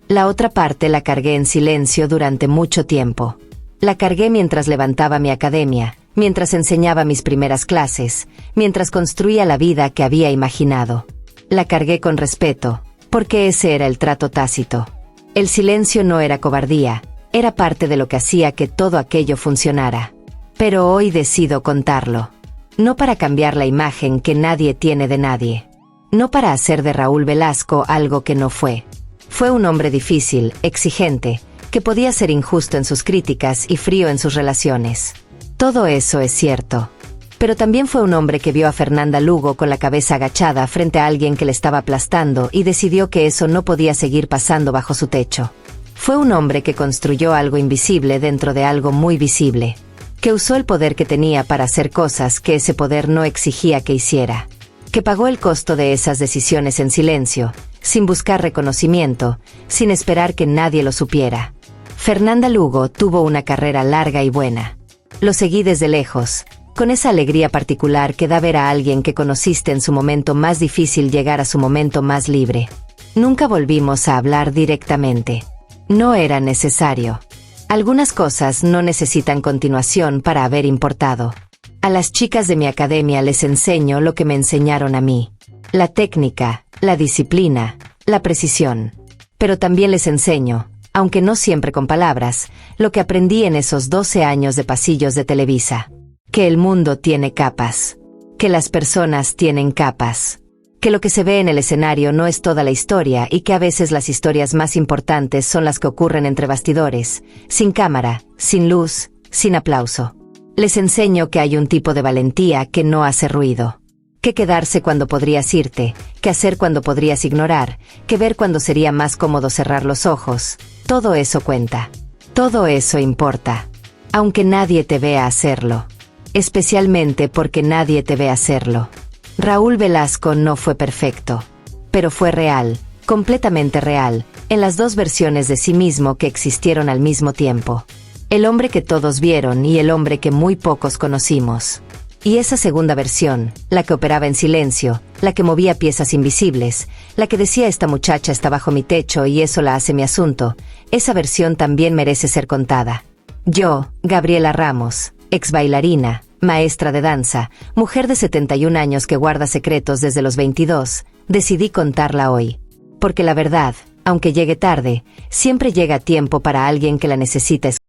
La otra parte la cargué en silencio durante mucho tiempo. La cargué mientras levantaba mi academia, mientras enseñaba mis primeras clases, mientras construía la vida que había imaginado. La cargué con respeto, porque ese era el trato tácito. El silencio no era cobardía, era parte de lo que hacía que todo aquello funcionara. Pero hoy decido contarlo. No para cambiar la imagen que nadie tiene de nadie. No para hacer de Raúl Velasco algo que no fue. Fue un hombre difícil, exigente, que podía ser injusto en sus críticas y frío en sus relaciones. Todo eso es cierto. Pero también fue un hombre que vio a Fernanda Lugo con la cabeza agachada frente a alguien que le estaba aplastando y decidió que eso no podía seguir pasando bajo su techo. Fue un hombre que construyó algo invisible dentro de algo muy visible. Que usó el poder que tenía para hacer cosas que ese poder no exigía que hiciera. Que pagó el costo de esas decisiones en silencio, sin buscar reconocimiento, sin esperar que nadie lo supiera. Fernanda Lugo tuvo una carrera larga y buena. Lo seguí desde lejos, con esa alegría particular que da ver a alguien que conociste en su momento más difícil llegar a su momento más libre. Nunca volvimos a hablar directamente. No era necesario. Algunas cosas no necesitan continuación para haber importado. A las chicas de mi academia les enseño lo que me enseñaron a mí. La técnica, la disciplina, la precisión. Pero también les enseño, aunque no siempre con palabras, lo que aprendí en esos 12 años de pasillos de Televisa. Que el mundo tiene capas. Que las personas tienen capas. Que lo que se ve en el escenario no es toda la historia y que a veces las historias más importantes son las que ocurren entre bastidores, sin cámara, sin luz, sin aplauso. Les enseño que hay un tipo de valentía que no hace ruido. Que quedarse cuando podrías irte, que hacer cuando podrías ignorar, que ver cuando sería más cómodo cerrar los ojos. Todo eso cuenta. Todo eso importa. Aunque nadie te vea hacerlo. Especialmente porque nadie te ve hacerlo. Raúl Velasco no fue perfecto. Pero fue real, completamente real, en las dos versiones de sí mismo que existieron al mismo tiempo. El hombre que todos vieron y el hombre que muy pocos conocimos. Y esa segunda versión, la que operaba en silencio, la que movía piezas invisibles, la que decía esta muchacha está bajo mi techo y eso la hace mi asunto, esa versión también merece ser contada. Yo, Gabriela Ramos, ex bailarina, maestra de danza, mujer de 71 años que guarda secretos desde los 22, decidí contarla hoy. Porque la verdad, aunque llegue tarde, siempre llega a tiempo para alguien que la necesita escuchar.